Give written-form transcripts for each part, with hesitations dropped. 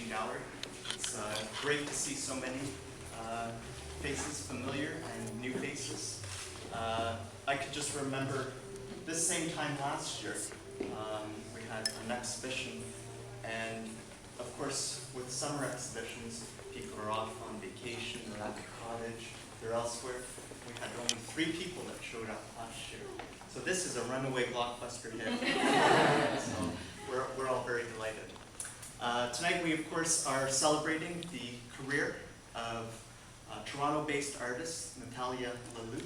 gallery. It's great to see so many faces, familiar and new faces. I could just remember this same time last year, we had an exhibition, and of course, with summer exhibitions, people are off on vacation, they're at the cottage, they're elsewhere. We had only 3 people that showed up last year. So this is a runaway blockbuster hit. So we're all very delighted. Tonight we, of course, are celebrating the career of Toronto-based artist Natalia Laluq.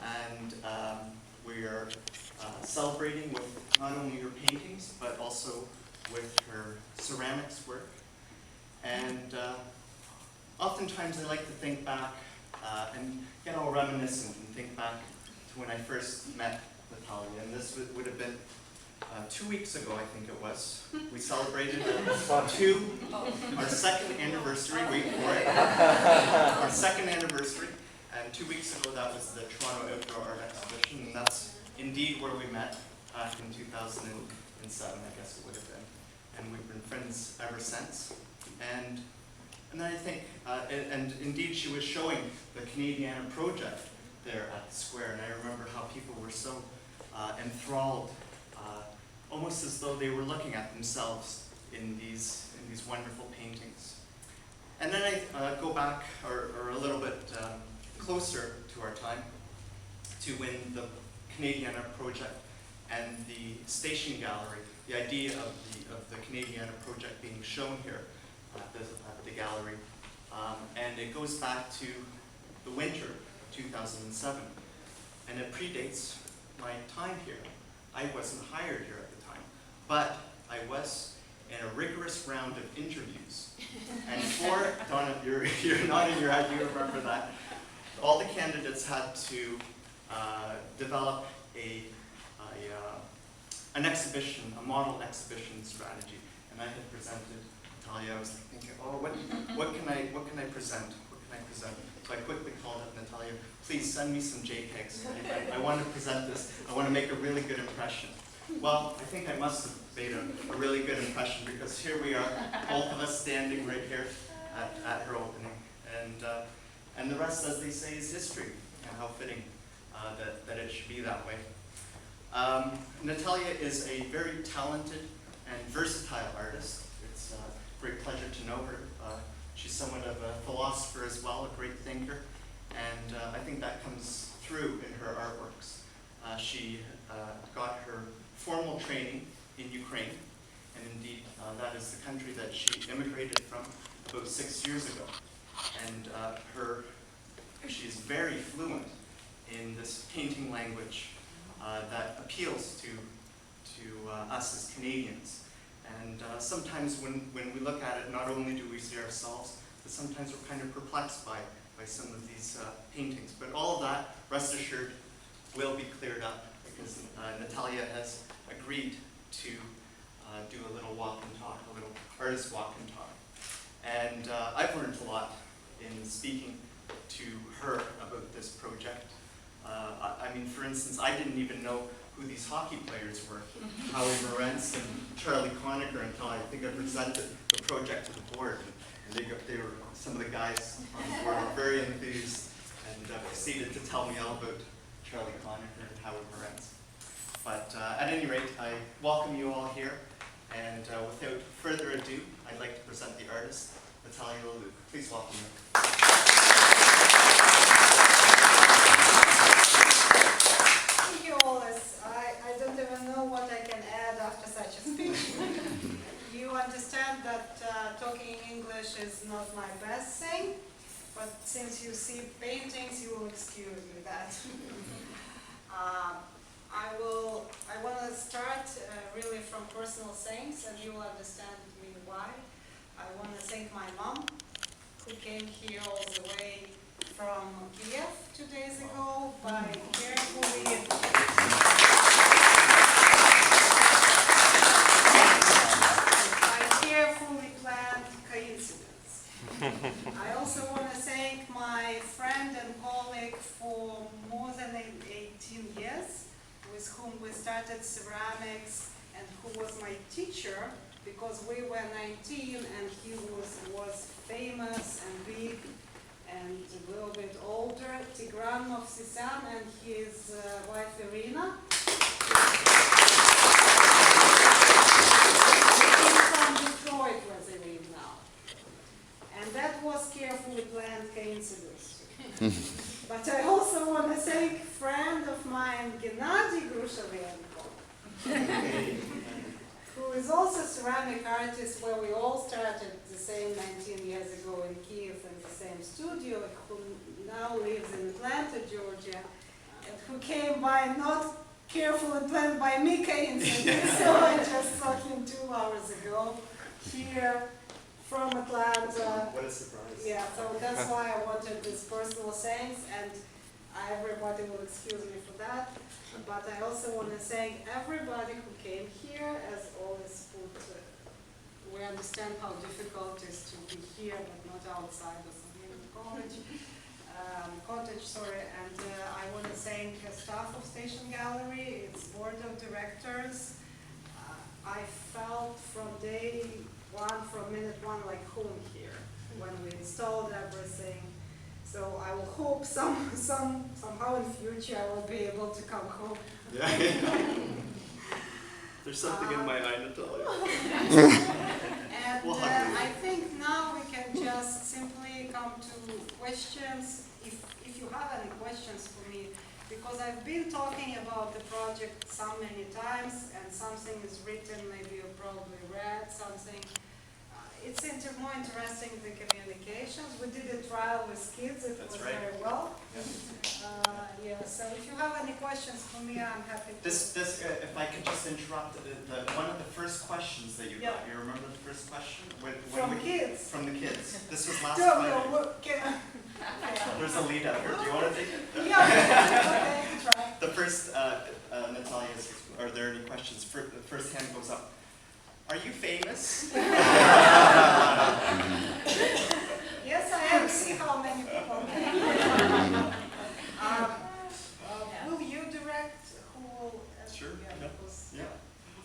And we are celebrating with not only her paintings, but also with her ceramics work. And oftentimes I like to think back and get all reminiscent and think back to when I first met Natalia. And this would have been 2 weeks ago, I think it was. We celebrated our second anniversary, wait for it, our second anniversary. And 2 weeks ago, that was the Toronto Outdoor Art Exhibition, and that's indeed where we met back in 2007, I guess it would have been. And we've been friends ever since. And then I think, and indeed she was showing the Canadiana project there at the square, and I remember how people were so enthralled, almost as though they were looking at themselves in these wonderful paintings. And then I go back, or a little bit closer to our time, to when the Canadiana project and the Station Gallery, the idea of the Canadiana project being shown here at the gallery, and it goes back to the winter of 2007, and it predates my time here. I wasn't hired here at the time, but I was in a rigorous round of interviews. And Donna, you're nodding your head, you remember that. All the candidates had to develop an exhibition, a model exhibition strategy. And I had presented Natalia. I was thinking, oh, what can I present? What can I present? So I quickly called up Natalia. Please send me some JPEGs. I want to present this. I want to make a really good impression. Well, I think I must have made a really good impression, because here we are, both of us standing right here at her opening. And the rest, as they say, is history, and how fitting that it should be that way. Natalia is a very talented and versatile artist. It's a great pleasure to know her. She's somewhat of a philosopher as well, a great thinker, and I think that comes through in her artworks. She got her formal training in Ukraine, and indeed that is the country that she immigrated from about 6 years ago. And she's very fluent in this painting language that appeals to us as Canadians. And sometimes when we look at it, not only do we see ourselves, but sometimes we're kind of perplexed by some of these paintings. But all of that, rest assured, will be cleared up, because Natalia has agreed to do a little walk and talk, a little artist walk and talk. And I've learned a lot in speaking to her about this project. I mean, for instance, I didn't even know who these hockey players were, Howie Morenz and Charlie Conacher, until I think I presented the project to the board. And they were, some of the guys on the board were very enthused and proceeded to tell me all about Charlie Conacher and Howie Morenz. But at any rate, I welcome you all here. And without further ado, I'd like to present the artist, Natalia Laluq. Please welcome her. Thank you, Oles. I don't even know what I can add after such a speech. You understand that talking English is not my best thing, but since you see paintings, you will excuse me that. I want to start really from personal things, and you will understand me why. I want to thank my mom, who came here all the way from Kiev 2 days ago by carefully planned coincidence. I also want to thank my friend and colleague for more than 18 years, with whom we started ceramics, and who was my teacher, because we were 19 and he famous and big and a little bit older, Tigran Movsisyan and his wife Irina. He's from Detroit, where they live now. And that was carefully planned coincidence. But I also want to thank a friend of mine, Gennady Grushovenko, who is also a ceramic artist, where we all started the same 19 years ago in Kiev in the same studio, who now lives in Atlanta, Georgia, and who came by not carefully planned by me coincidentally, so I just saw him 2 hours ago here from Atlanta. What a surprise. Yeah, so that's why I wanted this personal thanks, and everybody will excuse me for that. But I also want to thank everybody who came here, as always put, we understand how difficult it is to be here, but not outside or something in the cottage, and I want to thank the staff of Station Gallery, its board of directors. I felt from day one, from minute one, like home here when we installed everything. So I will hope somehow in future I will be able to come home. Yeah. There's something in my eye, Natalia. And We'll I think now we can just simply come to questions, if you have any questions for me, because I've been talking about the project so many times, and something is written, maybe you probably read something. It's more interesting, the communications. We did a trial with kids, it was very well. Yeah, so if you have any questions for me, I'm happy to. If I could just interrupt, one of the first questions that you got, you remember the first question? From kids. From the kids. This was last No, Friday. no, There's a lead up here. Do you want to take it? yeah, okay, try. The first, Natalia, are there any questions? The first hand goes up. Are you famous? Yes, I am. See how many people came. Will you direct? Who will? Sure. Yeah.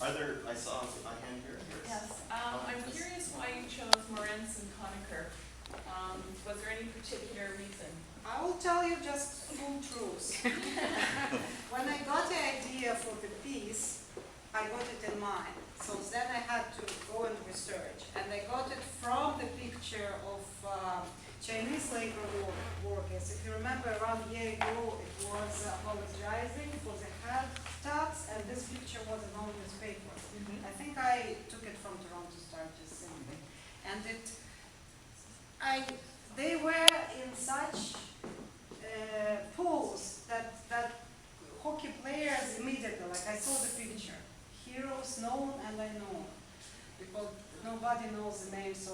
Are there? I saw a hand here. Yes. I'm curious why you chose Moritz and Conacher. Was there any particular reason? I will tell you just full truth. When I got the idea for the piece, I got it in mind. So then I had to go and research. And I got it from the picture of Chinese labor workers. If you remember, around a year ago, it was apologizing for the head tax, and this picture was in all newspapers. I think I took it from Toronto Star, just simply. And they were in such pose that hockey players immediately, like I saw the picture, heroes known and unknown, because nobody knows the names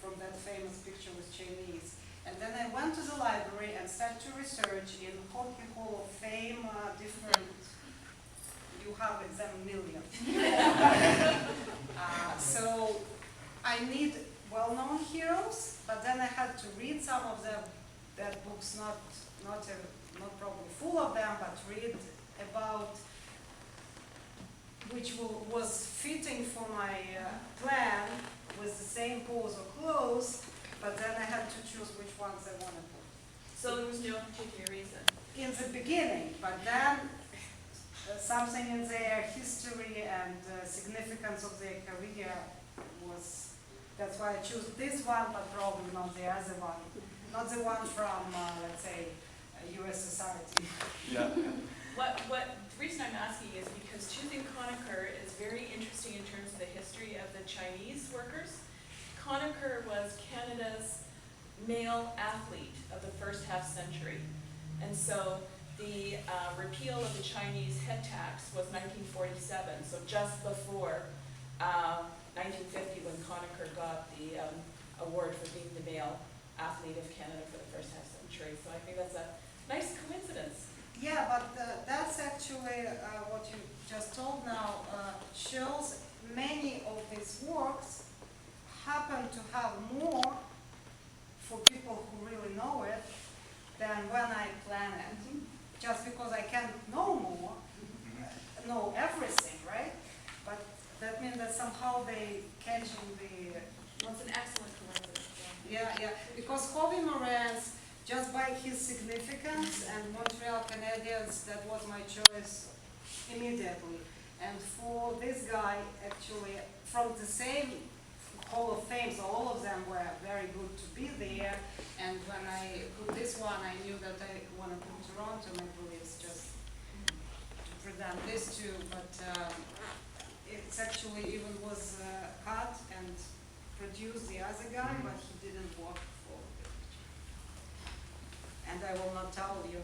from that famous picture with Chinese. And then I went to the library and started to research in Hockey Hall of Fame, different, you have them millions. So I need well-known heroes, but then I had to read some of them, that books, not probably full of them, but read about which was fitting for my plan with the same pose or clothes, but then I had to choose which ones I wanted to. So there was no particular reason? In the beginning, but then something in their history and significance of their career was, that's why I chose this one, but probably not the other one. Not the one from, let's say, US society. Yeah. The reason I'm asking is because choosing Conacher is very interesting in terms of the history of the Chinese workers. Conacher was Canada's male athlete of the first half century. And so the repeal of the Chinese head tax was 1947, so just before 1950 when Conacher got the award for being the male athlete of Canada for the first half century. So I think that's a nice coincidence. Yeah, but that's actually what you just told now shows many of these works happen to have more for people who really know it than when I plan it. Just because I can't know more, know everything, right? But that means that somehow they catching the... Well, it's an excellent coincidence. Yeah, Yeah, because Hobby Moran's, just by his significance, and Montreal Canadians, that was my choice immediately. And for this guy, actually, from the same Hall of Fame, so all of them were very good to be there. And when I put this one, I knew that I want to put Toronto Maple Leafs just to present this too. But it's actually even was cut and produced the other guy, but he didn't work for the picture. And I will not tell you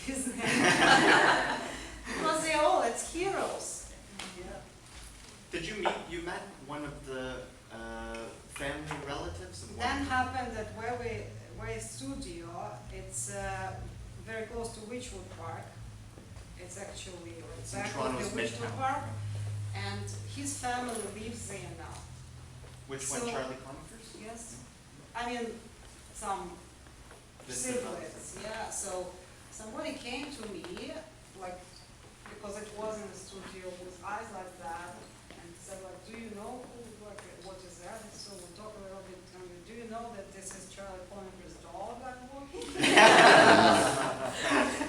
his name. Because they all, it's heroes. Yeah. Did you met one of the family relatives of one? Then happened that where we studio, it's very close to Witchwood Park. It's actually exactly Toronto's the Witchwood Midtown. Park. And his family lives there now. Which one, So- Charlie Conifers? Yes. I mean, some Distant siblings, yeah. So somebody came to me, like, because it was in the studio with eyes like that, and said, like, do you know who, like, what is that? And so we talk a little bit, and do you know that this is Charlie Conifers' dog I'm walking?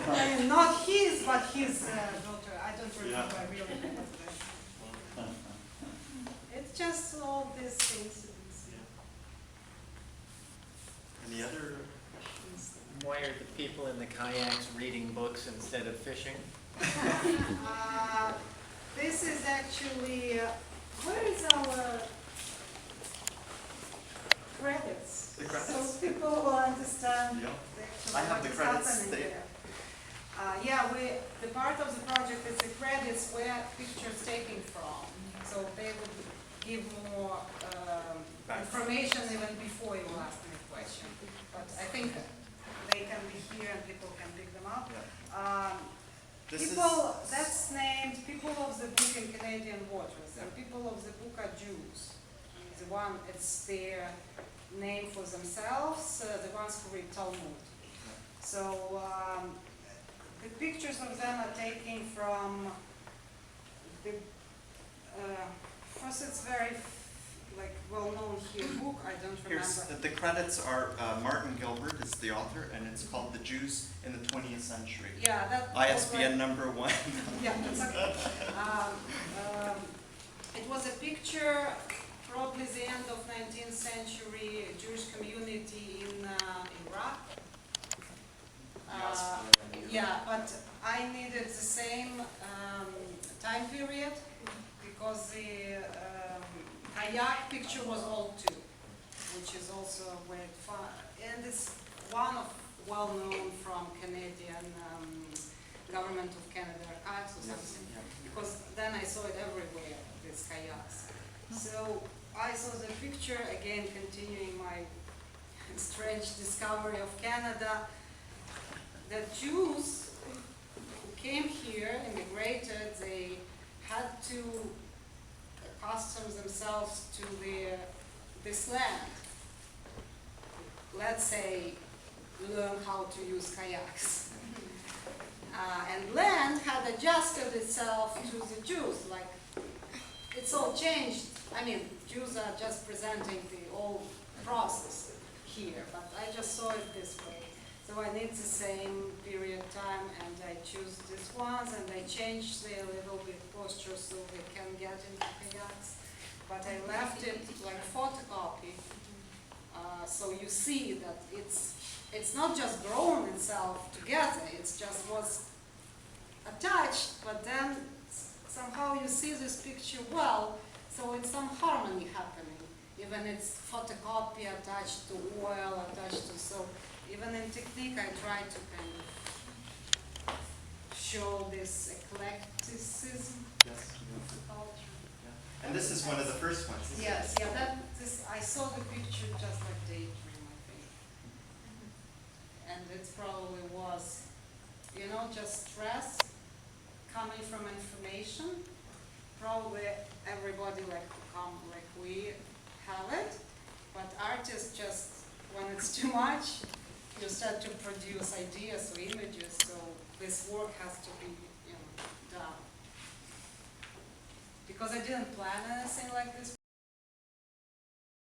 I mean, not his, but his daughter. I don't remember, I really remember that. It's just all these things. Any other questions? Why are the people in the kayaks reading books instead of fishing? This is actually, where is our credits? The credits? So people will understand Yeah. actually I have what the is credits. happening They- there. Yeah, the part of the project is the credits where pictures taken from. So they would give more information even before you ask me a question. But I think they can be here and people can pick them up. This People, that's named People of the Book in Canadian Waters, and People of the Book are Jews. The one, it's their name for themselves, the ones who read Talmud. So the pictures of them are taken from the, first it's very like well-known here book, I don't Here's, remember. the credits are Martin Gilbert is the author, and it's called The Jews in the 20th Century. Yeah, that was ISBN number 1. Yeah, that's okay. It was a picture, probably the end of 19th century Jewish community in Iraq. Yeah, but I needed the same time period because the kayak picture was all two, which is also very fun. And it's one of well-known from Canadian Government of Canada archives or something. Because then I saw it everywhere, these kayaks. So I saw the picture, again continuing my strange discovery of Canada, that Jews who came here, immigrated, they had to accustom themselves to this land. Let's say, learn how to use kayaks. And land had adjusted itself to the Jews, like it's all changed. I mean, Jews are just presenting the old process here, but I just saw it this way. So I need the same period time, and I choose these ones, and I change the little bit posture so they can get into kayaks. But I left it like photocopy, so you see that it's not just grown itself together, it's just was attached, but then somehow you see this picture well, so it's some harmony happening. Even it's photocopy attached to oil, attached to, so even in technique I try to kind of show this eclecticism Yes. of the culture. And this is one of the first ones. isn't it? Yes, yeah, I saw the picture just like daydream, I think. And it probably was, you know, just stress coming from information. Probably everybody like to come like we have it, but artists just, when it's too much, you start to produce ideas or images, so this work has to be, you know, done. Because I didn't plan anything like this